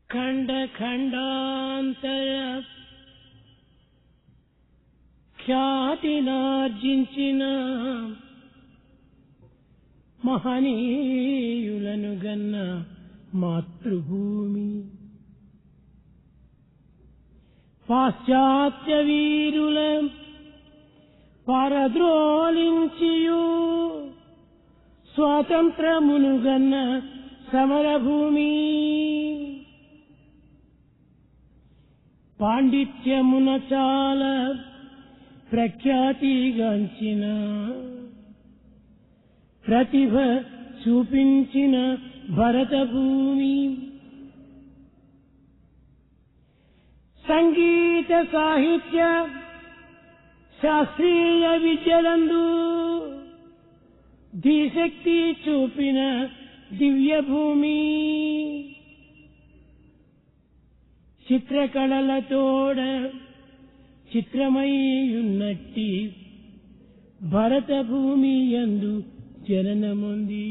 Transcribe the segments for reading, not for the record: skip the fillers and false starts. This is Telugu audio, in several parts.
ఖండ ఖండాంతర ఖ్యాతినార్జించిన మహనీయులను గన్న మాతృభూమి, పాశ్చాత్య వీరుల పరద్రోలించియు స్వాతంత్రమును గన్న సమరభూమి, పాండిత్యమున చాలా ప్రఖ్యాతిగాంచిన ప్రతిభ చూపించిన భరతభూమి, సంగీత సాహిత్య శాస్త్రీయ విద్యలందు ధీశక్తి చూపిన దివ్యభూమి, చిత్రకళలతోడ చిత్రమయ్యున్నట్టి భరతభూమి యందు జననముంది.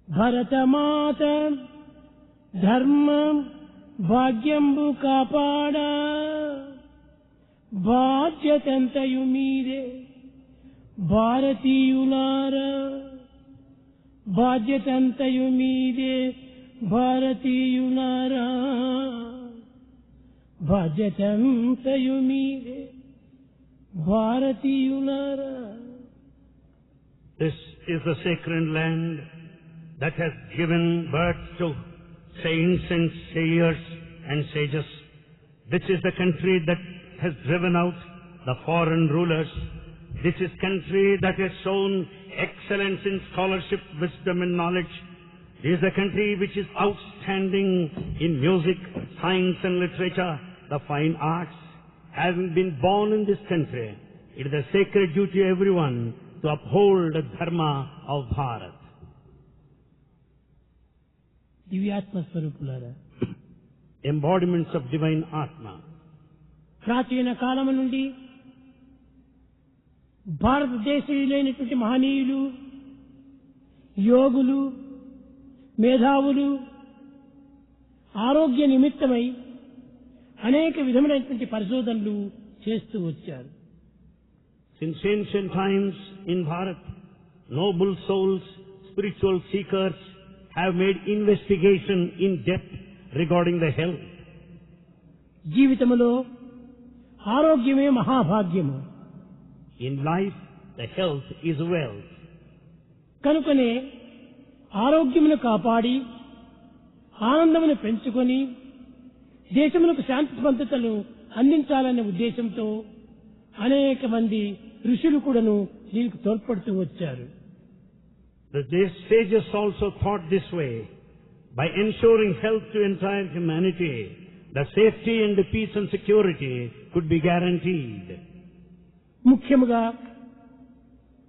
భరతమాత ధర్మం భాగ్యంబు కాపాడ బాధ్యతంతయు మీరే భారతీయులారా, బాధ్యతంతయు మీదే భారతీయులారా, బాధ్యతంతయు మీదే భారతీయులారా. This is the sacred land that has given birth to saints and saviors and sages. This is the country that has driven out the foreign rulers. This is country that has shown excellence in scholarship, wisdom and knowledge. This is the country which is outstanding in music, science and literature, the fine arts. Having been born in this country, it is a sacred duty of everyone to uphold the dharma of Bharat. దివ్యాత్మ స్వరూపులారా, Embodiments of divine Atma. ప్రాచీన కాలము నుండి భారతదేశీయులైనటువంటి మహనీయులు, యోగులు, మేధావులు ఆరోగ్య నిమిత్తమై అనేక విధములైనటువంటి పరిశోధనలు చేస్తూ వచ్చారు. Since ancient times in Bharat, noble souls, spiritual seekers have made investigation in depth regarding the health. జీవితములో ఆరోగ్యమే మహాభాగ్యము. In life, the health is wealth. కనుకనే ఆరోగ్యమును కాపాడి ఆనందమును పెంచుకొని దేశములకు శాంతి భద్రతలు అందించాలనే ఉద్దేశంతో అనేక మంది ఋషులు కూడాను దీనికి తోడ్పడుతూ వచ్చారు. The sages also thought this way. By ensuring health to entire humanity, the safety and the peace and security could be guaranteed. ముఖ్యముగా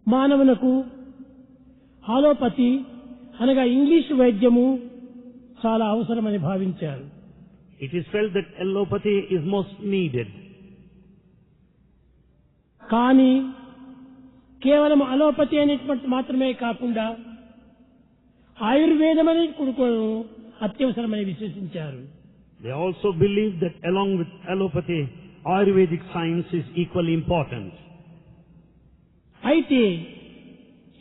మానవునకు ఆలోపతి అనగా ఇంగ్లీష్ వైద్యము చాలా అవసరమని భావించారు. It is felt that allopathy is most needed. కానీ కేవలం అలోపతి అనేటువంటి మాత్రమే కాకుండా ఆయుర్వేదం అనేది కూడా అత్యవసరమని విశ్వసించారు. They also believe that along with allopathy, Ayurvedic science is equally important. అయితే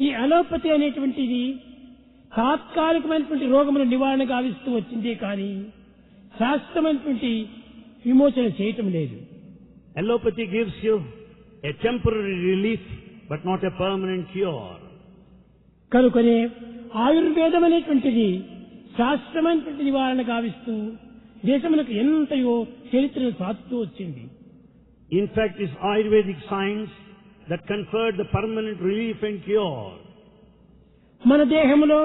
ఈ అలోపతి అనేటువంటిది తాత్కాలికమైనటువంటి రోగముల నివారణ గావిస్తూ వచ్చిందే కానీ శాశ్వతమైనటువంటి విమోచన చేయటం లేదు. Allopathy gives you a temporary relief but not a permanent cure. కనుకనే ఆయుర్వేదం అనేటువంటిది శాశ్వతమైనటువంటి నివారణ గావిస్తూ దేశములకు ఎంతయో చరిత్రను సాధుతూ వచ్చింది. In fact, it's Ayurvedic science that conferred the permanent relief and cure. మన దేహంలో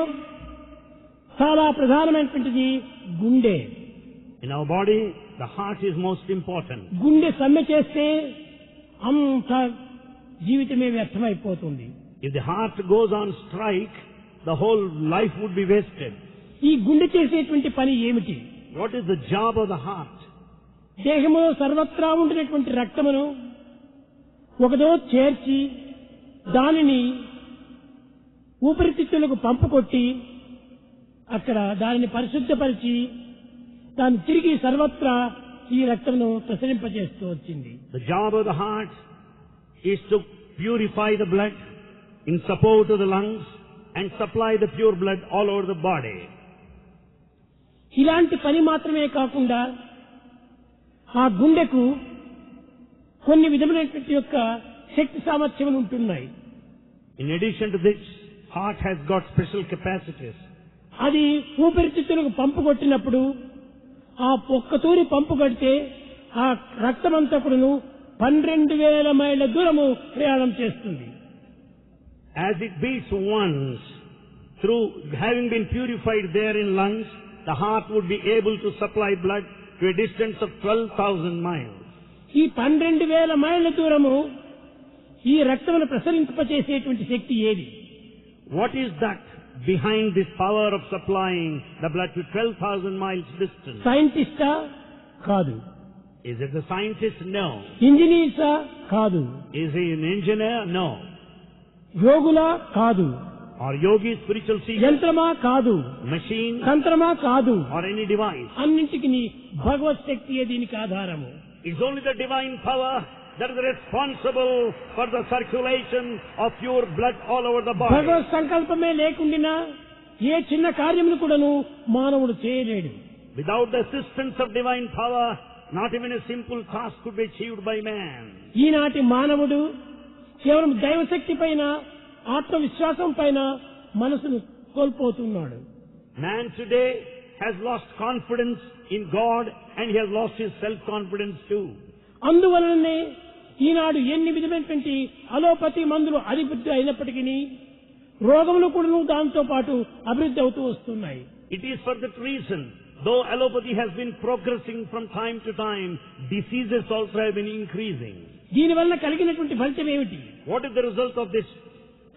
చాలా ప్రధానమైనటువంటిది గుండె. In our body, the heart is most important. గుండె సమ్మె చేస్తే అంత జీవితమే వ్యర్థమైపోతుంది. If the heart goes on strike, the whole life would be wasted. ఈ గుండె చేసేటువంటి పని ఏమిటి? What is the job of the heart? దేహంలో సర్వత్రా ఉండినటువంటి రక్తమును ఒకదో చేర్చి దానిని ఊపిరితిత్తులకు పంపు కొట్టి అక్కడ దానిని పరిశుద్ధపరిచి దాన్ని తిరిగి సర్వత్రా ఈ రక్తమును ప్రసరింపజేస్తూ వచ్చింది. The job of the heart is to purify the blood in support of the lungs and supply the pure blood all over the body. ఇలాంటి పని మాత్రమే కాకుండా ఆ గుండెకు కొన్ని విధములైనటువంటి యొక్క శక్తి సామర్థ్యములు ఉంటున్నాయి. In addition to this, heart has got special capacities. అది ఊపిరితిత్తులకు పంపు కొట్టినప్పుడు ఆ ఒక్కతూరి పంపు కడితే ఆ రక్తమంతా కూడాను 12,000 మైళ్ళ దూరము ప్రయాణం చేస్తుంది. As it beats once, through having been purified there in lungs, the heart would be able to supply blood to a distance of 12,000 miles. ఈ 12,000 మైళ్ళ దూరము ఈ రక్తమును ప్రసరింపచేసేటువంటి శక్తి ఏది? What is that behind this power of supplying the blood to 12,000 miles distance? సైంటిస్టా? కాదు. Is it the scientist? No. ఇంజనీర్సా? కాదు. Is he an engineer? No. యోగులా? కాదు. Or yogi, spiritual seeker? యంత్రమా? కాదు. Machine? తంత్రమా? కాదు. Or any device? అన్నింటికి భగవత్ శక్తియే దీనికి ఆధారము. It's only the divine power that is responsible for the circulation of pure blood all over the body. భగవత్ సంకల్పమే లేకుండా ఏ చిన్న కార్యమును కూడాను మానవుడు చేయలేడు. Without the assistance of divine power, not even a simple task could be achieved by man. ఈనాటి మానవుడు కేవలం దైవశక్తి పైన ఆత్మవిశ్వాసం పైన మనసును కోల్పోతున్నాడు. Man today has lost confidence in God and he has lost his self-confidence too. అందువలనే ఈనాడు ఎన్ని విధమైనటువంటి అలోపతి మందులు అభివృద్ధి అయినప్పటికీ రోగములు కూడా దాంతో పాటు అభివృద్ధి అవుతూ వస్తున్నాయి. It is for that reason, though allopathy has been progressing from time to time, diseases also have been increasing. దీనివల్ల కలిగినటువంటి ఫలితం ఏమిటి? What is the result of this?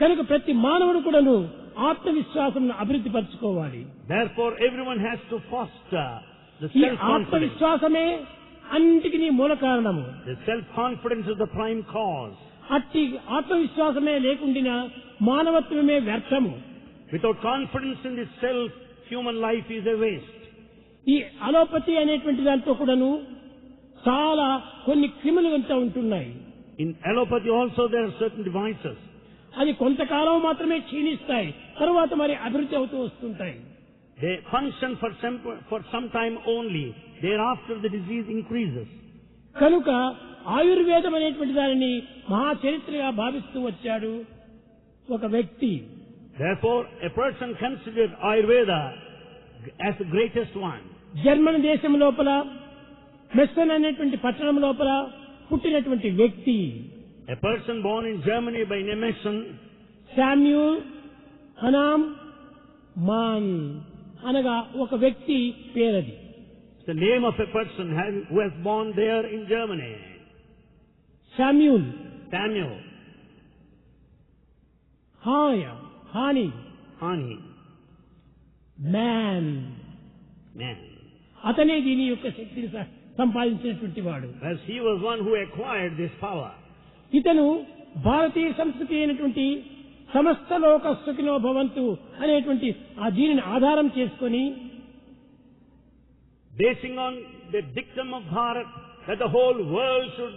కనుక ప్రతి మానవుడు కూడాను ఆత్మవిశ్వాసం అభివృద్ధి పరచుకోవాలి. Therefore, everyone has to foster the ఈ self-confidence. ఆత్మవిశ్వాసమే అన్నిటికీ మూల కారణము. The self-confidence is the prime cause. అట్టి ఆత్మవిశ్వాసమే లేకుండా మానవత్వమే వ్యర్థము. Without confidence in the self, human life is a waste. ఈ అలోపతి అనేటువంటి దాంతో కూడాను చాలా కొన్ని క్రిములు అంతా ఉంటున్నాయి. In allopathy also there are certain devices. అది కొంతకాలం మాత్రమే క్షీణిస్తాయి, తరువాత మరి అభివృద్ధి అవుతూ వస్తుంటాయి. They function for some time only. Thereafter the disease increases. కనుక ఆయుర్వేదం అనేటువంటి దానిని మహాచరిత్రగా భావిస్తూ వచ్చాడు ఒక వ్యక్తి. Therefore, a person considered Ayurveda as the greatest one. German దేశం లోపల మెస్సన్ అనేటువంటి పట్టణం లోపల పుట్టినటువంటి వ్యక్తి. A person born in Germany by Nemessen, Samuel Hahnemann అనగా ఒక వ్యక్తి పేరది. the name of a person who was born there in Germany. Samuel. Samuel. హాని. Hani. మ్యాన్. Man. అతనే దీని యొక్క శక్తిని సంపాదించినటువంటి వాడు. As he was one who acquired this power. ఇతను భారతీయ సంస్కృతి అయినటువంటి సమస్త లోక సుఖినో భవంతు అనేటువంటి ఆ దీనిని ఆధారం చేసుకొని Basing on the dictum of Bharat that the whole world should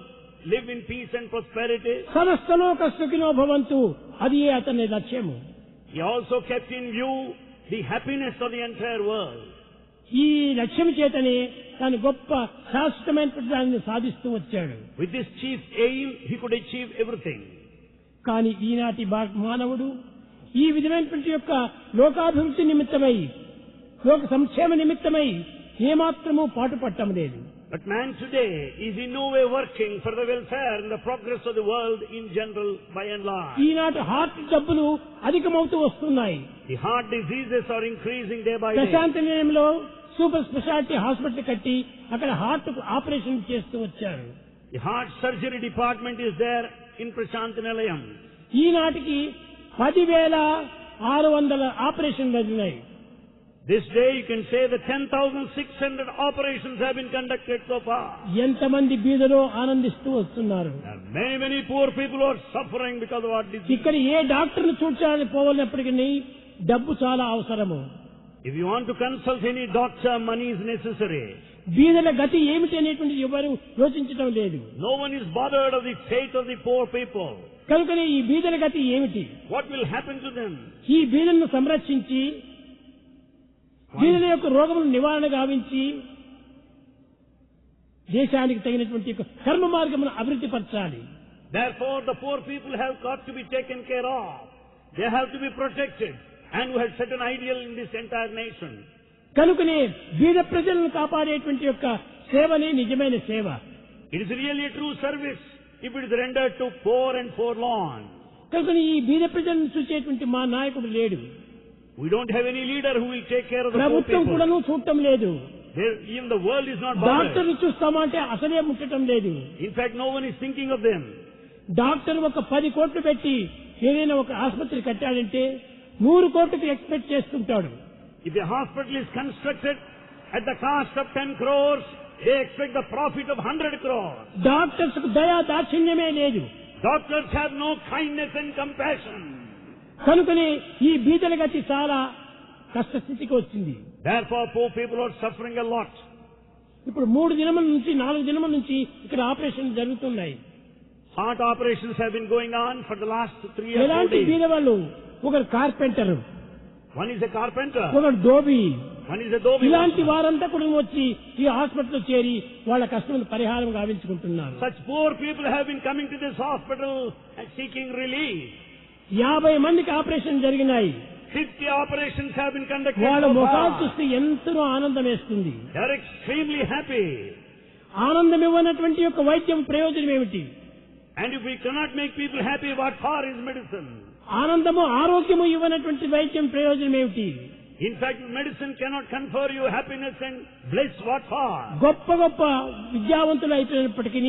live in peace and prosperity. సమస్త లోక సుఖినో భవంతు అది అతని లక్ష్యము. He also kept in view the happiness of the entire world. ఈ లక్ష్యం చేతనే తాను గొప్ప శాశ్వతమైన దానిని సాధిస్తూ వచ్చాడు. With this chief aim, he could achieve everything. కానీ ఈనాటి మానవుడు ఈ విధమైనటువంటి యొక్క లోకాభివృద్ధి నిమిత్తమై లోక సంక్షేమ నిమిత్తమై ఏమాత్రమూ పాటుపట్టం లేదు. But man today is in no way working for the welfare and the progress of the world in general by and large. ఈనాటి హార్ట్ జబ్బులు అధికమవుతూ వస్తున్నాయి. The heart diseases are increasing day by day. ప్రశాంత నిలయంలో సూపర్ స్పెషాలిటీ హాస్పిటల్ కట్టి అక్కడ హార్ట్ ఆపరేషన్ చేస్తూ వచ్చారు. The heart surgery department is there in Prashantanalayam. ఈనాటికి 10,600 ఆపరేషన్లు జరిగినాయి. This day you can say that 10,600 operations have been conducted so far. ఎంతమంది బీదలో ఆనందిస్తూ వస్తున్నారు. There are many poor people who are suffering because of our disease. ఇక్కడ ఏ డాక్టర్ని చూడాలని పోవాలన్నప్పటికీ డబ్బు చాలా అవసరము. If you want to consult any doctor, money is necessary. బీదల గతి ఏమిటి అనేటువంటిది ఎవరు యోచించడం లేదు. No one is bothered of the fate of the poor people. కనుకనే ఈ బీదల గతి ఏమిటి? What will happen to them? ఈ బీదలను సంరక్షించి బీదల యొక్క రోగములను నివారణ గావించి దేశానికి తగినటువంటి కర్మ మార్గమును అభివృద్ధి పరచాలి. Therefore, the poor people have got to be taken care of. They have to be protected, and we have set an ideal in this entire nation. కనుకనే బీద ప్రజలను కాపాడేటువంటి యొక్క సేవనే నిజమైన సేవ. It is really a true service if it is rendered to poor and forlorn. కనుకనే ఈ బీద ప్రజలను చూసేటువంటి మా నాయకుడు లేడు. We don't have any leader who will take care of the poor ప్రభుత్వం people. కూడాను చూడటం లేదు. Even the world is not bothered. డాక్టర్లు చూస్తామంటే అసలే ముట్టడం లేదు. In fact, no one is thinking of them. Doctor ఒక 10 కోట్లు పెట్టి ఏదైనా ఒక ఆసుపత్రి కట్టాడంటే 100 కోట్లకు ఎక్స్పెక్ట్ చేస్తుంటాడు. If a hospital is constructed at the cost of 10 crores, they expect the profit of 100 crores. Doctors కు దయా దాక్షిణ్యమే లేదు. Doctors have no kindness and compassion. కనుకనే ఈ బీదల గతి చాలా కష్టస్థితికి వచ్చింది. Therefore, poor people are suffering a lot. ఇప్పుడు 3 దినముల నుంచి 4 దినముల నుంచి ఇక్కడ ఆపరేషన్ జరుగుతున్నాయి. Heart operations have been going on for the last 3 or 4 ఎలాంటి days. బీద వాళ్ళు, ఒకరు carpenter, One is a carpenter, ఒకరు dhobi, one is a dhobi. ఇలాంటి వారంతా కూడా వచ్చి ఈ హాస్పిటల్ చేరి వాళ్ళ కష్టములు పరిహారం గావించుకుంటున్నారు. Such poor people have been coming to this hospital and seeking relief. 50 మందికి ఆపరేషన్ జరిగినాయి. 50 operations have been conducted వాళ్ళ so ముఖాలు far. చూస్తే ఎంతో ఆనందం వేస్తుంది. They are extremely happy. ఆనందం ఇవ్వనటువంటి యొక్క వైద్యం ప్రయోజనం ఏమిటి? And if we cannot make people happy, what for is medicine? ఆనందము ఆరోగ్యము ఇవ్వనటువంటి వైద్యం ప్రయోజనం ఏమిటి? In fact, medicine cannot confer you happiness and bliss, what for? గొప్ప గొప్ప విద్యావంతులు అయిపోయినప్పటికీ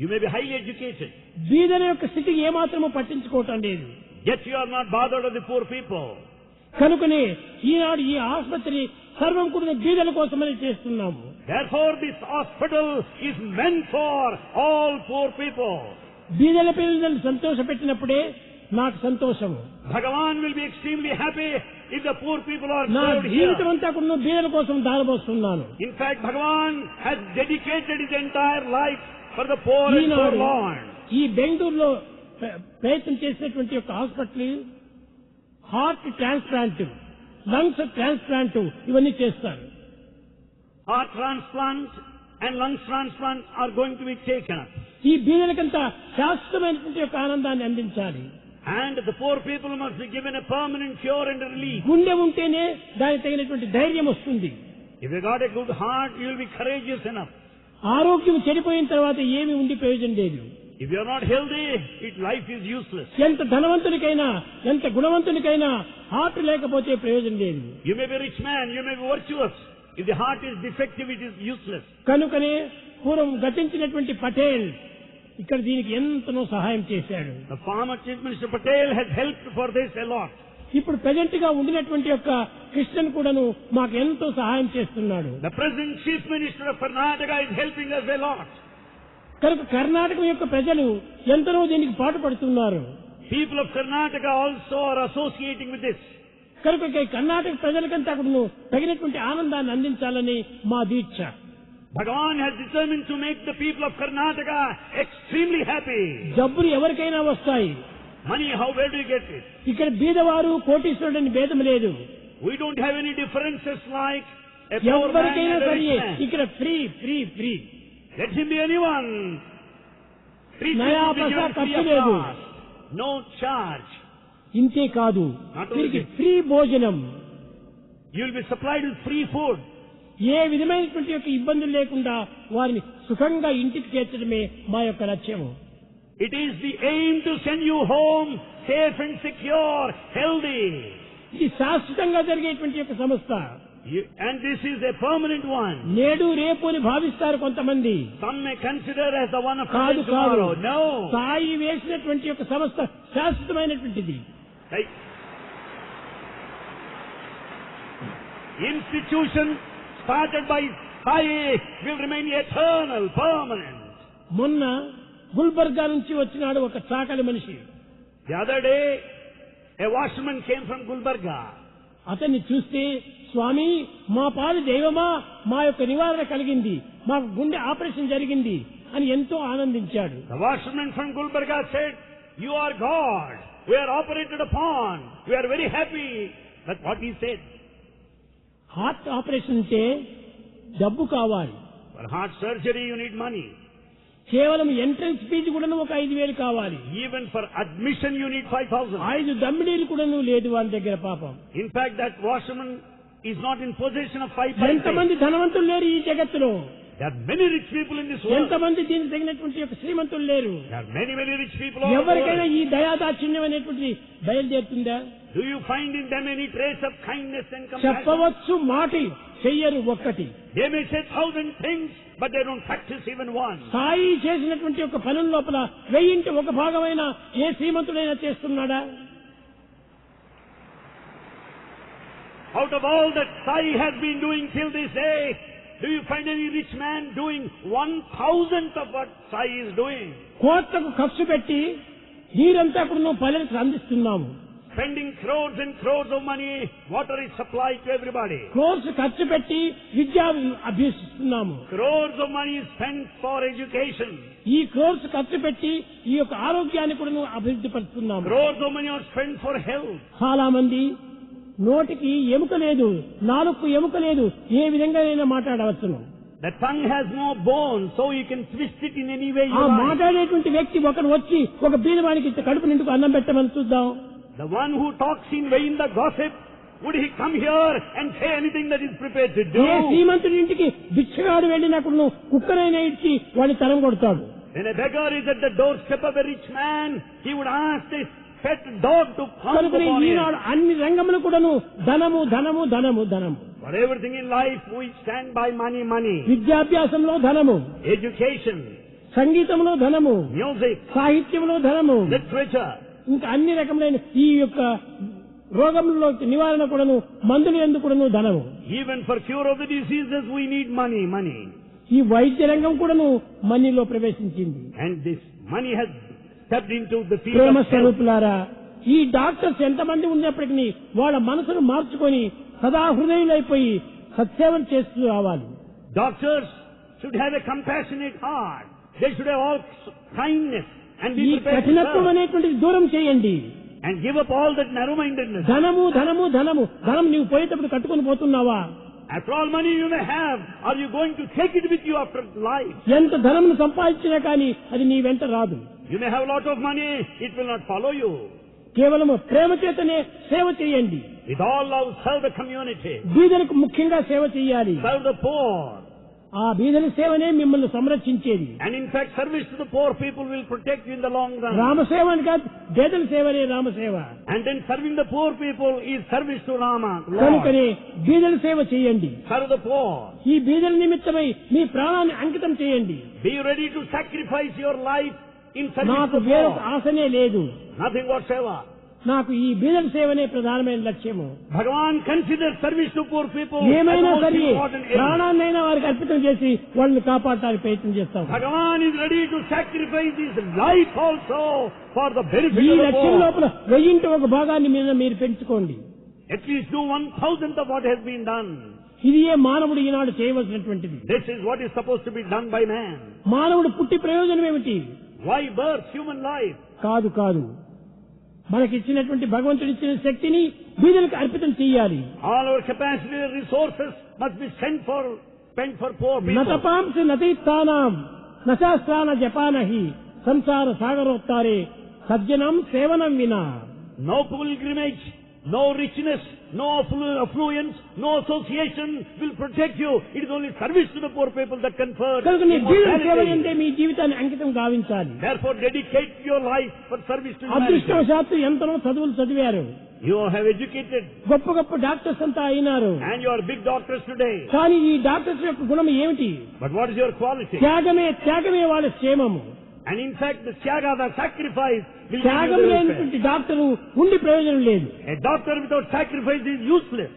You may be highly educated, బీదల యొక్క స్థితికి ఏమాత్రము పట్టించుకోవటం లేదు. yet you are not bothered of the poor people. కనుకనే ఈనాడు ఈ ఆసుపత్రి సర్వం కూడా బీదల కోసమని చేస్తున్నాము. Therefore, this hospital is meant for all poor people. బీదల పిల్లలను సంతోషపెట్టినప్పుడే నాకు సంతోషము. Bhagavan will be extremely happy if the poor people are నా served జీవితం here. అంతా కూడా బీదల కోసం దారబోస్తున్నాను. In fact, Bhagavan has dedicated his entire life for the poor and Eenadu forlorn. ఈ బెంగళూరులో ప్రయత్నం చేసినటువంటి యొక్క hospital heart transplant, lungs transplant ఇవన్నీ చేస్తారు. Heart transplant and lungs transplant are going to be taken up. ఈ బీదలకంతా శాశ్వతమైనటువంటి యొక్క ఆనందాన్ని అందించాలి. And the poor people must be given a permanent cure and relief. గుండె ఉంటేనే దానికి తగినటువంటి ధైర్యం వస్తుంది. If you got a good heart, you will be courageous enough. ఆరోగ్యం చెడిపోయిన తర్వాత ఏమి ఉండి ప్రయోజనం లేదు. If you are not healthy, life is useless. ఎంత ధనవంతునికైనా ఎంత గుణవంతునికైనా హార్ట్ లేకపోతే ప్రయోజనం లేదు. You may be a rich man, you may be virtuous. If the heart is defective, it is useless. కనుకనే పూర్వం గతించినటువంటి పటేల్ ఇక్కడ దీనికి ఎంతనో సహాయం చేశాడు. The former Chief Minister Patel has helped for this a lot. ఇప్పుడు ప్రెజెంట్ గా ఉండినటువంటి యొక్క కృష్ణన్ కూడాను మాకు ఎంతో సహాయం చేస్తున్నాడు. The present Chief Minister of Karnataka is helping us a lot. కనుక కర్ణాటక యొక్క ప్రజలు ఎంతనో దీనికి పాటుపడుతున్నారు. People of Karnataka also are associating with this. కనుక కర్ణాటక ప్రజలకంతా కూడాను తగినటువంటి ఆనందాన్ని అందించాలని మా దీక్ష. Bhagavan has determined to make the people of Karnataka extremely happy. జబ్బులు ఎవరికైనా వస్తాయి. Money, where do you get it? ఇక్కడ బీదవారు కోటీశ్వరుడని భేదం లేదు. We don't have any differences like a poor man ఎవరికైనా and a సరే rich man. ఇక్కడ free free free. Let him be anyone. Free నయా will be Paisa given free ఖర్చు of లేదు. cost. No charge. ఇంతే కాదు, వీరికి ఫ్రీ భోజనం, You will be supplied with free food. ఏ విధమైనటువంటి యొక్క ఇబ్బందులు లేకుండా వారిని సుఖంగా ఇంటికి చేర్చడమే మా యొక్క లక్ష్యము. It is the aim to send you home safe and secure, healthy. ఇది శాశ్వతంగా జరిగేటువంటి యొక్క సంస్థ. And this is a permanent one. నేడు రేపు అని భావిస్తారు కొంతమంది. Some may consider as the one of కాదు today, కాదు, tomorrow. No. సాయి వేసినటువంటి యొక్క సంస్థ శాశ్వతమైనటువంటిది. Right. Institution started by Sai will remain eternal, permanent. మొన్న గుల్బర్గా నుంచి వచ్చినాడు ఒక చాకలి మనిషి. The other day, a washerman came from Gulbarga. అతన్ని చూస్తే, స్వామి మా పాలు దైవమా, మా యొక్క నివారణ కలిగింది, మాకు గుండె ఆపరేషన్ జరిగింది అని ఎంతో ఆనందించాడు. The washerman from Gulbarga said, "You are God. We are operated upon. We are very happy." That's what he said. Heart operation అంటే డబ్బు కావాలి. For heart surgery you need money. కేవలం ఎంట్రన్స్ ఫీజు కూడా ఒక 5,000 కావాలి. Even for admission you need 5,000. 5 దమ్మిడీలు కూడా లేదు వాళ్ళ దగ్గర పాపం. In fact, that washerman is not in possession of 5 paise. ఎంతమంది ధనవంతులు లేరు ఈ జగత్తులో. There are many rich people in this world. ఎంతమంది దీనికి తగినటువంటి యొక్క శ్రీమంతులు లేరు. There are many rich people all over the ఎవరికైనా world. ఈ దయాదాక్షిణ్యం అనేటువంటి బయలుదేరుతుందా? Do you find in them any trace of kindness and compassion? చెప్పవచ్చు మాట, చెయ్యరు ఒక్కటి. They may say 1,000 things, but they don't practice even one. Sai చేసినటువంటి ఒక పనుల లోపల 1000ంటి ఒక భాగమైన ఏ శ్రీమంతుడైనా చేస్తున్నాడా? Out of all that Sai has been doing till this day, do you find any rich man doing 1,000th of what Sai is doing? కోట్లకు ఖర్చు పెట్టి నీరంతా కూడా పల్లెలకు అందిస్తున్నాము. Spending crores and crores of money, water is supplied to everybody. Crores ఖర్చు పెట్టి విద్య అభ్యసిస్తున్నాము. Crores of money is spent for education. ఈ క్రోర్స్ ఖర్చు పెట్టి ఈ యొక్క ఆరోగ్యాన్ని కూడా అభివృద్ధి పరుస్తున్నాము. Crores of money are spent for health. చాలా మంది నోటికి ఎముక లేదు, నాలుగు ఎముక లేదు, ఏ విధంగానైనా మాట్లాడవచ్చును. The tongue has no bone, so you can twist it in any way you ఆ like. మాట్లాడేటువంటి వ్యక్తి ఒకరు వచ్చి ఒక బీదవానికి కడుపు నిండుకు అన్నం పెట్టమని చూద్దాం. The one who talks in vain the gossip, would he come here and say anything that is prepared to do? ఏ శ్రీమంతుడి ఇంటికి భిక్షగాడు వెళ్ళినప్పుడు కుక్కనైనా ఇచ్చి వాడిని తరం కొడతాడు. When a beggar is at the doorstep of a rich man, he would ask this pet dog to pounce కనుక upon him. ఈనాడు అన్ని రంగములు కూడాను ధనము ధనము ధనము ధనము. For everything in life, we stand by money, money. విద్యాభ్యాసంలో ధనము, Education, సంగీతంలో ధనము, music, సాహిత్యంలో ధనము, literature. ఇంకా అన్ని రకములైన ఈ యొక్క రోగంలో నివారణ కూడాను మందులు ఎందుకు కూడాను ధనము. Even for cure of the diseases, we need money, money. ఈ వైద్య రంగం కూడాను మనీలో ప్రవేశించింది. And this money has stepped into the field Prema of health. స్వరూపులారా, ఈ డాక్టర్స్ ఎంతమంది ఉన్నప్పటికీ వాళ్ళ మనసును మార్చుకొని సదా హృదయులైపోయి సత్సేవలు చేస్తూ రావాలి. Doctors should have a compassionate heart. They should have all kindness and ఈ be prepared to కఠినత్వం serve. అనేటువంటిది దూరం చేయండి. And give up all that narrow-mindedness. ధనము ధనము ధనము ధనం నీవు పోయేటప్పుడు కట్టుకొని పోతున్నావా? After all money you may have, are you going to take it with you after life? ఎంత ధనమును సంపాదించినా కానీ అది నీ వెంట రాదు. You may have a lot of money, it will not follow you. కేవలము ప్రేమ చేతనే సేవ చేయండి. With all love, serve the community. బీదలకు ముఖ్యంగా సేవ చేయాలి. Serve the poor. ఆ బీదల సేవనే మిమ్మల్ని సంరక్షించేది. And in fact, service to the poor people will protect you in the long run. రామసేవ అని కాదు, బీదల సేవనే రామసేవ. And then serving the poor people is service to Rama, Lord. కనుకనే బీదల సేవ చేయండి. Serve the poor. ఈ బీదల నిమిత్తమై మీ ప్రాణాన్ని అంకితం చేయండి. Be ready to sacrifice your life in service నాకు to the వేరొక poor. ఆశనే లేదు. Nothing whatsoever. నాకు ఈ బీదల సేవనే ప్రధానమైన లక్ష్యము. Bhagavan considers service to poor people as the ఏమైనా most సరే important aim. ప్రాణాన్నైనా వారికి అర్పితం చేసి వాళ్ళని కాపాడటానికి ప్రయత్నం చేస్తాం. Bhagavan is ready to sacrifice his life also for the benefit ఈ of the లక్ష్యం poor. లోపల 1000ంటి ఒక భాగాన్ని మీద మీరు పెంచుకోండి. At least do 1,000th of what has been done. ఇది ఏ మానవుడు ఈనాడు చేయవలసినటువంటిది. This is what is supposed to be done by man. మానవుడు పుట్టి ప్రయోజనం ఏమిటి? Why birth human life? కాదు కాదు, మనకిచ్చినటువంటి భగవంతుడు ఇచ్చిన శక్తిని బీదలకు అర్పితం చేయాలి. All our capacity and resources must be spent for poor people. నతపాంస నతీర్థానాం నశాస్త్రాన జపానహి సంసార సాగరోత్తారే సజ్జనం సేవనం వినా. No pilgrimage, no richness, no affluence, no association will protect you. It is only service to the poor people that confers కనుక నీ బీదల సేవ immortality. అంటే మీ జీవితాన్ని అంకితం గావించాలి. Therefore, dedicate your life for service to humanity. అదృష్టవశాత్తు ఎంతనో చదువులు చదివారు, You have educated గొప్ప గొప్ప డాక్టర్స్ అంతా అయినారు. and you are big doctors today. కానీ ఈ డాక్టర్స్ యొక్క గుణం ఏమిటి? But what is your quality? త్యాగమే వాళ్ళ క్షేమము. And in fact, the tyaga, the sacrifice, will give త్యాగం you the welfare. లేనటువంటి డాక్టరు ఉండి ప్రయోజనం లేదు. A doctor without sacrifice is useless.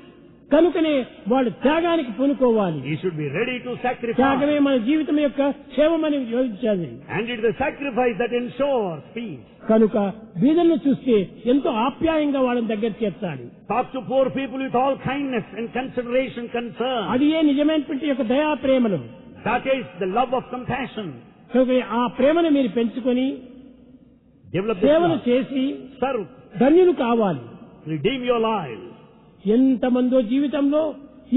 కనుకనే వాళ్ళు త్యాగానికి పూనుకోవాలి. He should be ready to sacrifice. త్యాగమే మన జీవితం యొక్క క్షేమమని యోచించాలి. And it is the sacrifice that ensures peace. కనుక బీదలను చూస్తే ఎంతో ఆప్యాయంగా వాళ్ళని దగ్గర చేర్చాలి. Talk to poor people with all kindness and consideration, concern. అది ఏ నిజమైనటువంటి యొక్క దయా ప్రేమలు. That is the love of compassion. కనుక ఆ ప్రేమను మీరు పెంచుకొని Develop this సేవలు love. చేసి Serve. ధన్యులు కావాలి. Redeem your lives. ఎంతమందో జీవితంలో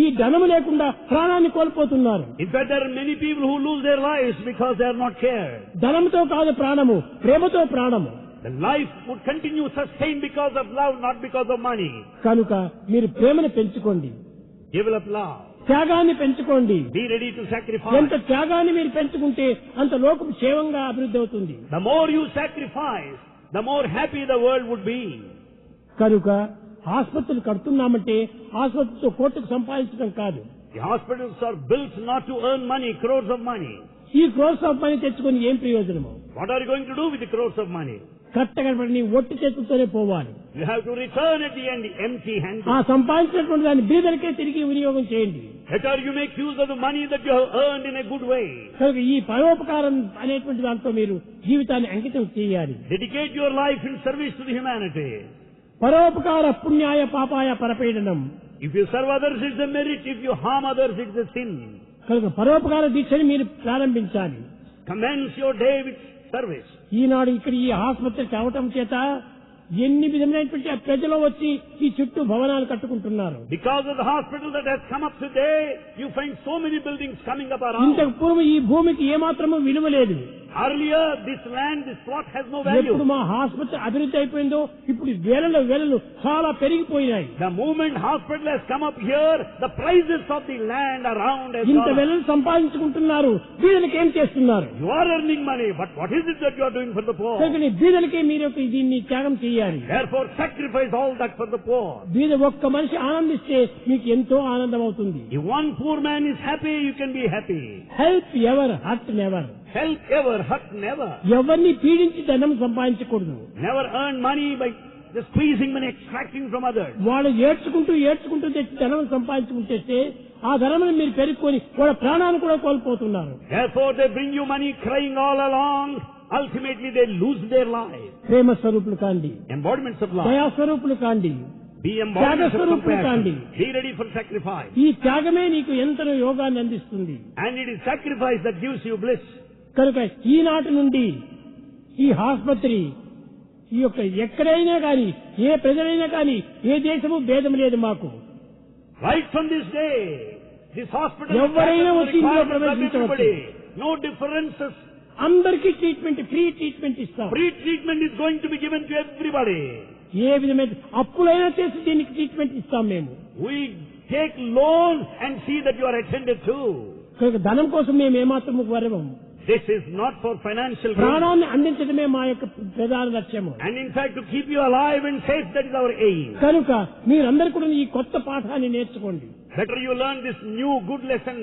ఈ ధనము లేకుండా ప్రాణాన్ని కోల్పోతున్నారు. In fact, there are many people who lose their lives because they are not cared. ధనంతో కాదు ప్రాణము, ప్రేమతో ప్రాణము. The life would continue sustained because of love, not because of money. కనుక మీరు ప్రేమను పెంచుకోండి, Develop love. త్యాగాన్ని పెంచుకోండి. Be ready to sacrifice. ఎంత త్యాగాన్ని మీరు పెంచుకుంటే అంత లోకం క్షేమంగా అభివృద్ధి అవుతుంది. The more you sacrifice, the more happy the world would be. కనుక ఆసుపత్రులు కడుతున్నామంటే ఆసుపత్రితో కోర్టుకు సంపాదించడం కాదు. The hospitals are built not to earn money, crores of money. ఈ క్రోర్స్ ఆఫ్ మనీ తెచ్చుకొని ఏం ప్రయోజనము? What are you going to do with the crores of money? కట్టగడపడి ఒట్టి చేతులతోనే పోవాలి. You have to return at the end empty-handed. ఆ సంపాదించినటువంటి దాన్ని బీదలకే తిరిగి వినియోగం చేయండి. Better you make use of the money that you have earned in a good way. కనుక ఈ పరోపకారం అనేటువంటి దాంతో మీరు జీవితాన్ని అంకితం చేయాలి. Dedicate your life in service to the humanity. పరోపకార పుణ్యాయ పాపాయ పరపీడనం. If you serve others, it's a merit. If you harm others, it's a sin. కనుక పరోపకార దీక్షని మీరు ప్రారంభించాలి. Commence your day with service. ఈనాడు ఇక్కడ ఈ ఆసుపత్రికి అవటం చేత ఎన్ని విధమైనటువంటి ప్రజలు వచ్చి ఈ చుట్టూ భవనాలు కట్టుకుంటున్నారు. Because of the hospital that has come up today, you find so many buildings coming up around. ఇంతకు పూర్వం ఈ భూమికి ఏమాత్రము విలువ లేదు. Earlier, this land, this plot has no value. ఎప్పుడు మా ఆసుపత్రి అభివృద్ధి అయిపోయిందో ఇప్పుడు వేలలు చాలా పెరిగిపోయినాయి. The moment hospital has come up here, the prices of the land around has ఇంత gone up. వేలలు సంపాదించుకుంటున్నారు, బీదలకి ఏం చేస్తున్నారు? You are earning money, but what is it that you are doing for the poor? కనుక బీదలకి మీరు దీన్ని త్యాగం చేయాలి. Therefore, sacrifice all that for the poor. బీద ఒక్క మనిషి ఆనందిస్తే మీకు ఎంతో ఆనందం అవుతుంది. If one poor man is happy, you can be happy. Help ever hurt never. Help ever, hurt never. ఎవరిని పీడించి ధనం సంపాదించకూడదు. Never earn money by just squeezing money, extracting from others. వాళ్ళు ఏడ్చుకుంటూ తెచ్చి ధనం సంపాదించుకుంటే ఆ ధనమును మీరు పెరుక్కొని వాళ్ళ ప్రాణాన్ని కూడా కోల్పోతున్నారు. Therefore, they bring you money crying all along. Ultimately, they lose their life. ప్రేమ స్వరూపులు కాండి, Embodiments of love. దయా స్వరూపులు కాండి, Be embodiments of స్వరూపులు కాండి. compassion. Be ready for sacrifice. ఈ త్యాగమే నీకు ఎంతనో యోగాన్ని అందిస్తుంది. And it is sacrifice that gives you bliss. కనుక ఈనాటి నుండి ఈ ఆసుపత్రి ఈ యొక్క ఎక్కడైనా కానీ ఏ ప్రజలైనా కానీ ఏ దేశము భేదం లేదు మాకు. Right from this day, this hospital ఎవరైనా has వచ్చి ఇందులో requirements of ప్రవేశించవచ్చు. everybody. No differences. అందరికీ ట్రీట్మెంట్, ఫ్రీ ట్రీట్మెంట్ ఇస్తాం. Free treatment is going to be given to everybody. ఏ విధమైన అప్పులైనా చేసి దీనికి ట్రీట్మెంట్ ఇస్తాం మేము. We take loans and see that you are attended to. కనుక ధనం కోసం మేము ఏమాత్రము వరము. This is not for financial gain. ప్రాణాన్ని అందించడమే మా యొక్క ప్రధాన లక్ష్యము. And in fact, to keep you alive and safe, that is our aim. కనుక మీరందరూ కూడా ఈ కొత్త పాఠాన్ని నేర్చుకోండి. Better you learn this new good lesson.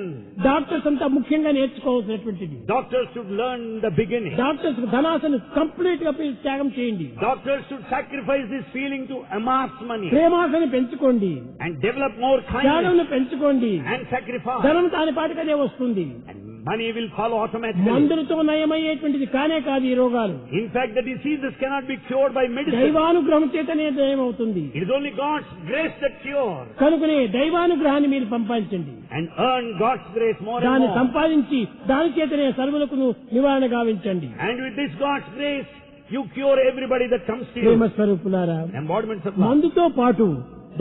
Doctors అంతా ముఖ్యంగా నేర్చుకోవాల్సినటువంటిది. Doctors should learn the beginning. Doctors ధనాశను కంప్లీట్ గా త్యాగం చేయండి. Doctors should sacrifice this feeling to amass money. ప్రేమాశని పెంచుకోండి, And develop more kindness. త్యాగం పెంచుకోండి. And sacrifice. ధనం దాని పాటికదే వస్తుంది. And money will follow automatically. మందులతో నయమయ్యేటువంటిది కానే కాదు ఈ రోగాలు. In fact, the diseases cannot be cured by medicine. దైవానుగ్రహం చేతనే నయమవుతుంది. It is only God's grace that cures. కనుకనే దైవానుగ్రహాన్ని మీరు సంపాదించండి. And earn God's grace more and దాన్ని more. సంపాదించి దాని చేతనే సర్వులకు నివారణ గావించండి. And with this God's grace, you cure everybody that comes to Prema you. స్వరూపులారా, Embodiments of love. మందుతో పాటు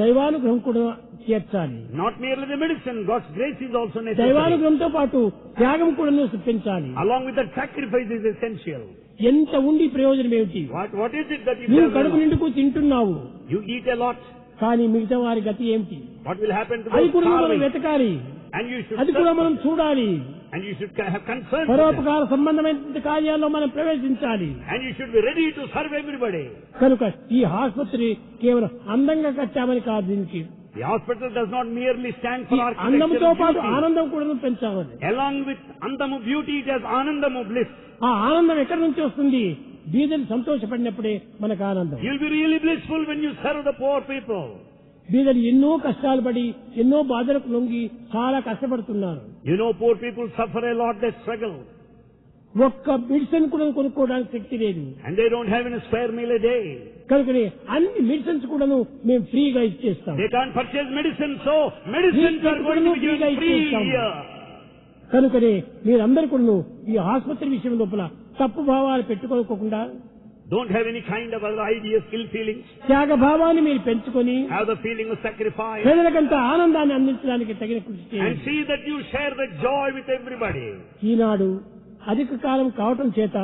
దైవానుగ్రహం కూడా చేర్చాలి. Not merely the medicine, God's grace is also necessary. దైవానుగ్రహంతో పాటు త్యాగం కూడా పెంచాలి. Along with that, sacrifice is essential. ఎంత ఉండి ప్రయోజనం ఏమిటి? What is it that you నీవు have? కడుపు నిండుకు తింటున్నావు, You eat a lot. కానీ మిగతా వారి గతి ఏమిటి? What will happen to అది those కూడా మనం starving? వెతకాలి, And you should అది కూడా serve మనం them. చూడాలి. And you should have concern for them. పరోపకార సంబంధమైన కార్యాల్లో మనం ప్రవేశించాలి. And you should be ready to serve everybody. కనుక ఈ ఆసుపత్రి కేవలం అందంగా కట్టామని కాదు, దీనికి The hospital does not merely stand for ఈ architecture అందముతో and పాటు beauty. ఆనందం కూడా పెంచాలి. Along with Andamu beauty, it has Anandamu bliss. ఆ ఆనందం ఎక్కడి నుంచి వస్తుంది? బీదలు సంతోషపడినప్పుడే మనకు ఆనందం. You'll be really blissful when you serve the poor people. బీదలు ఎన్నో కష్టాలు పడి ఎన్నో బాధలకు లొంగి చాలా కష్టపడుతున్నారు. You know, poor people suffer a lot, they struggle. ఒక్క మెడిసిన్ కూడా కొనుక్కోవడానికి శక్తి లేదు. And they don't have any spare meal a day. కనుకనే అన్ని మెడిసిన్స్ కూడాను మేము ఫ్రీగా ఇచ్చేస్తాం. They can't purchase medicine, so medicines are going to be given free here. కనుకనే మీరందరూ కూడాను ఈ ఆసుపత్రి విషయం లోపల తప్పు భావాలు పెట్టుకోకుండా, don't have any kind of other ideas, ill feelings. త్యాగ భావాన్ని మీరు పెంచుకొని Have the feeling of sacrifice. ప్రజలకంతా ఆనందాన్ని అందించడానికి తగిన కృషి And చేయండి. see that you share the joy with everybody. ఈనాడు అధిక కాలం కావటం చేత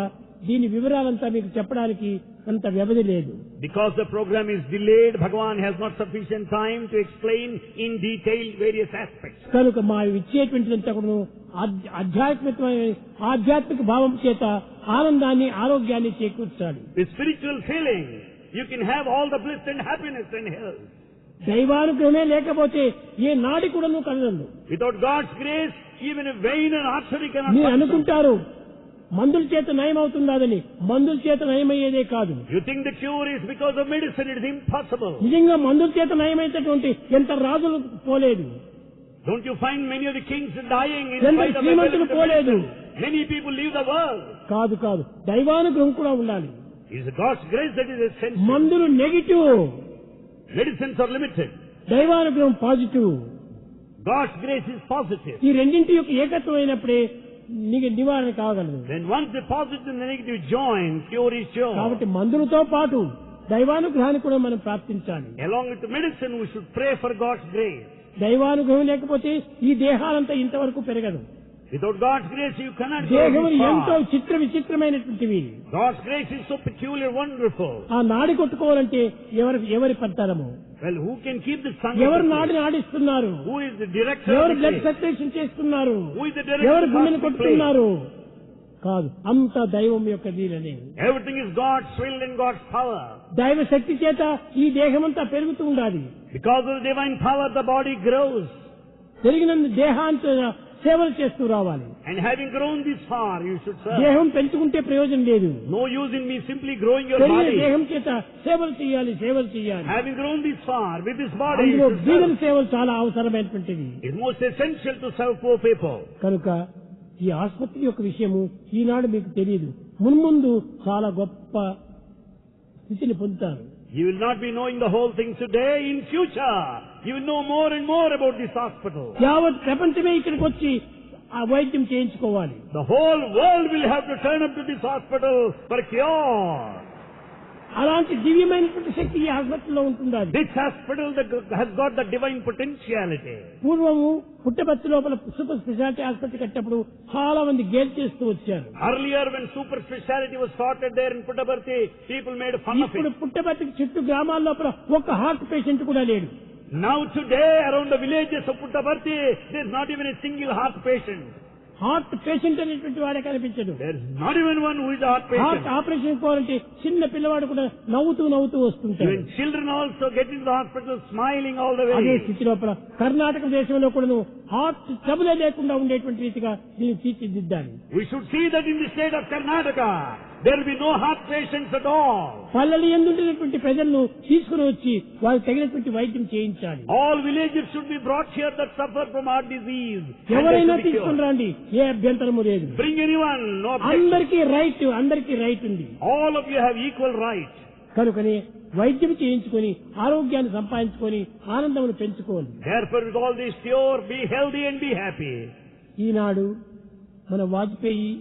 దీని వివరాలంతా మీకు చెప్పడానికి అంత వ్యవధి లేదు. Because the program is delayed, Bhagavan has not sufficient time to explain in detail various aspects. కనుక మా ఇచ్చేటువంటిదంతా కూడా ఆధ్యాత్మిక భావం చేత ఆనందాన్ని ఆరోగ్యాన్ని చేకూర్చాలి. With spiritual feeling, you can have all the bliss and happiness and health. దైవానుగ్రహమే లేకపోతే ఏ నాడి కూడాను కలగదు. Without God's grace, even a vein and artery cannot మీరు function. అనుకుంటారు మందుల చేత నయమవుతుందని, మందుల చేత నయమయ్యేదే కాదు. You think the cure is because of medicine, it is impossible. నిజంగా మందుల చేత నయమైనటువంటి ఎంత రాజులు పోలేదు. Don't you find many of the kings dying in ఎంత spite of శ్రీమంతులు పోలేదు. medicine? Many people leave the world. కాదు కాదు, దైవానుగ్రహం కూడా ఉండాలి. It is God's grace that is essential. మందులు నెగిటివ్, Medicines are limited. దైవానుగ్రహం positive. God's grace is positive. ఈ రెండింటి యొక్క ఏకత్వం అయినప్పుడే నివారణ కాగలదు. Then once the positive and the negative join, cure is sure. కాబట్టి మందులతో పాటు దైవానుగ్రహాన్ని కూడా మనం ప్రార్థించాలి. Along with the medicine, we should pray for God's grace. దైవానుగ్రహం లేకపోతే ఈ దేహాలంతా ఇంతవరకు పెరగదు. Without God's grace, you cannot go దేహం this ఎంతో far. Chitra విచిత్రమైనటువంటివి. God's grace is so peculiar, wonderful. ఆ నాడి కొట్టుకోవాలంటే ఎవరి పడతారము? Well, who can keep the sun? ఎవరు నాడిని ఆడిస్తున్నారు? Who is the director? ఎవరు of the blood place? Circulation చేస్తున్నారు? Who is the director? ఎవరు of గుండెని the place? కొట్టుతున్నారు? కాదు, అంత దైవం యొక్క దీనని. Everything is God's will and God's power. దైవ శక్తి చేత ఈ దేహమంతా పెరుగుతూ ఉండాలి. Because of the divine power, the body grows. పెరిగిన దేహాంతో సేవలు చేస్తూ రావాలి. And having grown this far, you should serve. దేహం పెంచుకుంటే ప్రయోజనం లేదు. No use in me simply growing your పెరిగిన body. దేహం చేత సేవలు చేయాలి. Having grown this far, with this body, అందులో you should బీదల serve. సేవలు చాలా అవసరమైనటువంటివి. It's most essential to serve poor people. కనుక ఈ ఆసుపత్రి యొక్క విషయము ఈనాడు మీకు తెలియదు, మున్ముందు చాలా గొప్ప స్థితిని పొందుతారు. You will not be knowing the whole thing today. In future, you will know more and more about this hospital. యావత్ ప్రపంచమే ఇక్కడికి వచ్చి ఆ వైద్యం చేయించుకోవాలి. The whole world will have to turn up to this hospital for cure. అలాంటి దివ్యమైనటువంటి శక్తి ఈ హాస్పిటల్లో ఉంటుండాలి. This hospital that has got the divine potentiality. పూర్వము పుట్టపర్తి లోపల సూపర్ స్పెషాలిటీ ఆసుపత్రి కట్టినప్పుడు చాలా మంది గేల్ చేస్తూ వచ్చారు. Earlier, when super speciality was started there in Puttaparthi, people made fun of ఇప్పుడు it. పుట్టపర్తికి చుట్టూ గ్రామాల లోపల ఒక్క హార్ట్ పేషెంట్ కూడా లేడు. Now today, around the villages of Puttaparthi, there is not even a single heart patient. Heart patient అనేటువంటి వాడే కనిపించడు. There is not even one who is a heart heart patient. Operation పోవాలంటే చిన్న పిల్లవాడు కూడా నవ్వుతూ వస్తుంటాడు. Even children also get into the hospital smiling all the అదే way. స్థితి లోపల కర్ణాటక దేశంలో కూడా హార్ట్ ట్రబులే లేకుండా ఉండేటువంటి రీతిగా దీన్ని తీర్చిదిద్దాలి. We should see that in the state of Karnataka, there will be no heart patients at all. పల్లెలు ఎందుంటున్నటువంటి ప్రజలను తీసుకుని వచ్చి వాళ్ళకి తగినటువంటి వైద్యం చేయించాలి. All villagers should be brought here that suffer from heart disease. And they ఎవరైనా should be తీసుకుని cured. రండి, ఏ అభ్యంతరము లేదు. Bring anyone, no objection. అందరికీ రైట్ ఉంది. All of you have equal right. కనుకనే వైద్యం చేయించుకొని ఆరోగ్యాన్ని సంపాదించుకొని ఆనందమును పెంచుకోవాలి. Therefore, with all this cure, be healthy and be happy. ఈనాడు మన వాజ్పేయి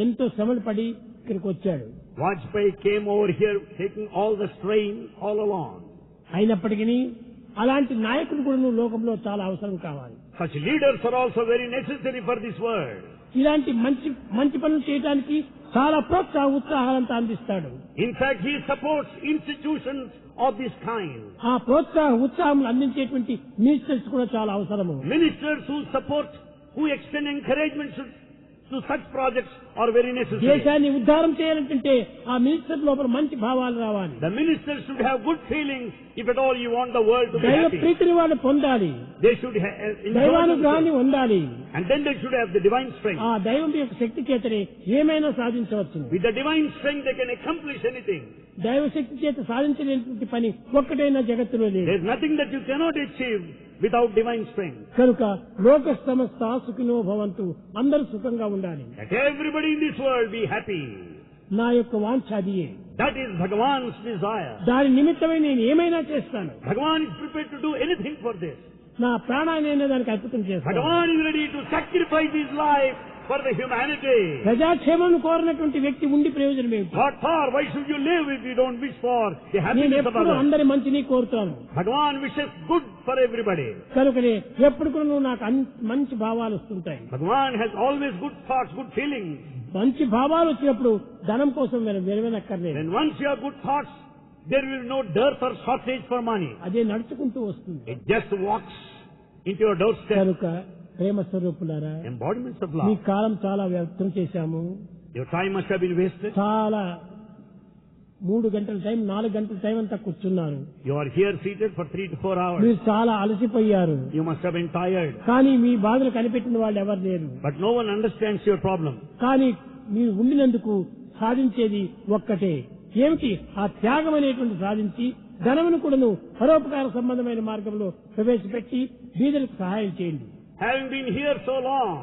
ఎంతో శ్రమలు పడి ఇక్కడికి వచ్చాడు. Vajpayee came over here taking all the strain all along. అయినప్పటికీ అలాంటి నాయకులు కూడా లోకంలో చాలా అవసరం కావాలి. Such leaders are also very necessary for this world. ఇలాంటి మంచి పనులు చేయడానికి చాలా ఉత్సాహాలంతా అందిస్తాడు. In fact, he supports institutions of this kind. ఆ ఉత్సాహం అందించేటువంటి మినిస్టర్స్ కూడా చాలా అవసరము. Ministers who extend encouragement to such projects are very necessary. దేశాన్ని ఉద్ధారం చేయాలంటే ఆ మినిస్టర్ లోపల మంచి భావాలు రావాలి. The ministers should have good feelings if at all you want the world to be దైవ happy. ప్రీతిని వాళ్ళు పొందాలి. They should have దైవానుగ్రహాన్ని ఉండాలి. and then they should have the divine strength. ఆ దైవం యొక్క శక్తి చేతనే ఏమైనా సాధించవచ్చు. With the divine strength they can accomplish anything. దైవశక్తి చేత సాధించలేనటువంటి పని ఒక్కటైనా జగత్తులో లేదు. There is nothing that you cannot achieve without divine strength. కనుక లోక సమస్త సుఖినో భవంతు, అందరూ సుఖంగా ఉండాలి. That everybody in this world be happy. నా యొక్క వాంఛ అదియే. That is Bhagavan's desire. దాని నిమిత్తమై నేను ఏమైనా చేస్తాను. Bhagavan is prepared to do anything for this. నా ప్రాణాన్ని దానికి అర్పితం చేస్తాను. Bhagavan is ready to sacrifice his life for the humanity. ప్రజాక్షేమం కోరినటువంటి వ్యక్తి ఉండి ప్రయోజనం ఏమిటి? What for? Why should you live if you don't wish for the నేను happiness of ఎప్పుడు others? అందరి మంచిని కోరుతాను. Bhagavan wishes good for everybody. కనుకనే ఎప్పుడు కూడా నాకు మంచి భావాలు వస్తుంటాయి. Bhagavan has always good thoughts, good feelings. మంచి భావాలు వచ్చినప్పుడు ధనం కోసం వెరవెనక్కర్లేదు. When once you have good thoughts, there will be no dearth or shortage for money. అదే నడుచుకుంటూ వస్తుంది. It just walks into your doorstep. కనుక ప్రేమ స్వరూపులారా, Embodiments of మీ love. కాలం చాలా వ్యర్థం చేశాము. Your time must have been wasted. చాలా 3 గంటల టైం 4 గంటల టైం అంతా కూర్చున్నారు. You are here seated for 3 to 4 hours. మీరు చాలా అలసిపోయారు. You must have been tired. కానీ మీ బాధలు కనిపెట్టిన వాళ్ళు ఎవరు లేరు. But no one understands your problem. కానీ మీరు ఉండినందుకు సాధించేది ఒక్కటే. ఏమిటి? ఆ త్యాగం అనేటువంటి సాధించి ధనమును కూడాను పరోపకార సంబంధమైన మార్గంలో ప్రవేశపెట్టి బీదలకు సహాయం చేయండి. Having been here so long,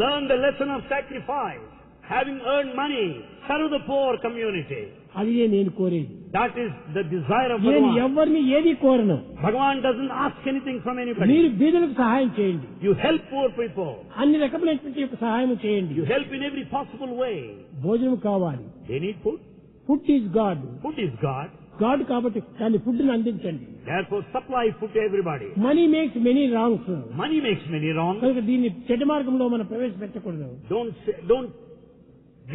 learn the lesson of sacrifice. Having earned money, serve the poor community. అది నేను కోరేది. That is the desire of నేను Bhagavan. ఎవరిని ఏది కోరను. Bhagavan doesn't ask anything from anybody. మీరు బీదలకు సహాయం చేయండి. You help poor people. అన్ని రకమైనటువంటి సహాయం చేయండి. You help in every possible way. భోజనం కావాలి. They need food. Food is God. Food is God. God కాబట్టి దాన్ని ఫుడ్ ని అందించండి. Therefore, supply food to everybody. Money makes many wrongs. Money makes many wrong. కనుక దీన్ని చెడ్డ మార్గంలో మనం ప్రవేశపెట్టకూడదు. Don't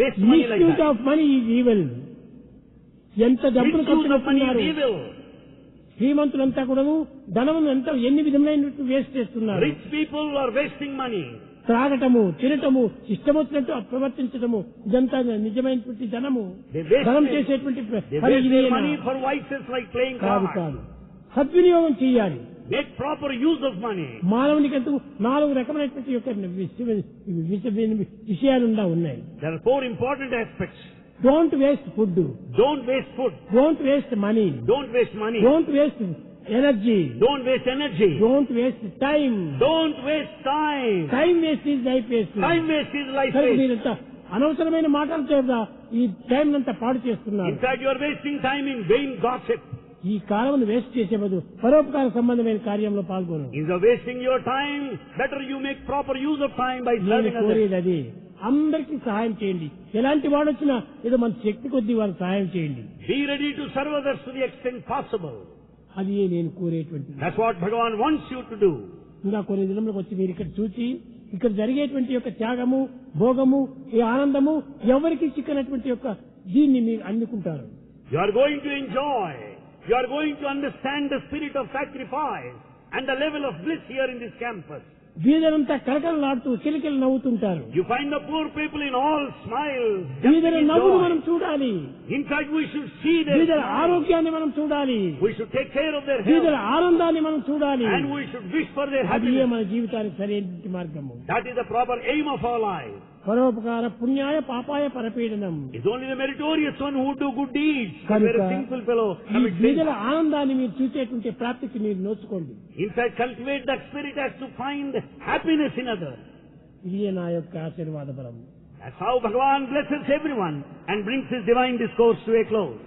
waste money like misuse that. Of money is evil. ఎంత డబ్బులు ఖర్చు Misuse of money is పెడుతున్నారు. evil. శ్రీమంతులంతా కూడాను ధనమును ఎంత ఎన్ని విధములైన వేస్ట్ చేస్తున్నారు. Rich people are wasting money. త్రాగటము, తినటము, ఇష్టం వచ్చినట్టు ప్రవర్తించటము, ఇదంతా నిజమైనటువంటి ధనము. They waste ధనం it. చేసేటువంటి They పని waste ఇదేనా? their money for vices like playing కాదు cards. కాదు. సద్వినియోగం చేయాలి. Make proper use of money. మానవునికంటూ 4 రకమైనటువంటి యొక్క విషయాలు ఉన్నాయి. There are 4 important aspects. Don't waste food. Don't waste food. Don't waste money. Don't waste money. Don't waste energy. Don't waste energy. Don't waste time. Don't waste time. Time waste is life waste. Time waste is life కనుక waste. మీరంతా అనవసరమైన మాటలు చేత ఈ టైం అంతా పాడు చేస్తున్నారు. In fact, you are wasting time in vain gossip. ఈ కాలం వేస్ట్ చేసే బదులు పరోపకార సంబంధమైన కార్యంలో పాల్గొను. Instead of wasting your time, better you make proper use of time by నేను serving others. కోరేది అది. అందరికీ సహాయం చేయండి. ఎలాంటి వాడు వచ్చినా ఏదో మన శక్తి కొద్దీ వారికి సహాయం చేయండి. Be ready to serve others to the extent possible. అది నేను కోరేటువంటి. That's what Bhagavan wants you to do. ఇంకా కొన్ని దినములకు వచ్చి మీరు ఇక్కడ చూసి ఇక్కడ జరిగేటువంటి యొక్క త్యాగము, భోగము, ఈ ఆనందము ఎవరికి చిక్కనటువంటి యొక్క దీన్ని మీరు అందుకుంటారు. You are going to enjoy. You are going to understand the spirit of sacrifice and the level of bliss here in this campus. బీదలంతా కరకరలాడుతూ కిలకిల నవ్వుతుంటారు. You find the poor people in all smiles. బీదల నవ్వును joy. మనం చూడాలి. In fact, we should see their బీదల smiles. ఆరోగ్యాన్ని మనం చూడాలి. We should take care of their బీదల health. ఆనందాన్ని మనం చూడాలి. And we should wish for their అది happiness. మన జీవితానికి సరైన మార్గము. That is the proper aim of our life. పరోపకార పుణ్యాయ పాపాయ పరపీడనం. It's only the meritorious one who would do good deeds. The కనుక very sinful fellow ఈ commits బీదల sin. ఆనందాన్ని మీరు చూసేటువంటి ప్రాప్తికి మీరు నోచుకోండి. In fact, cultivate that spirit as to find happiness in others. ఇదే నా యొక్క ఆశీర్వాద బలం. That's how Bhagavan blesses everyone and brings his divine discourse to a close.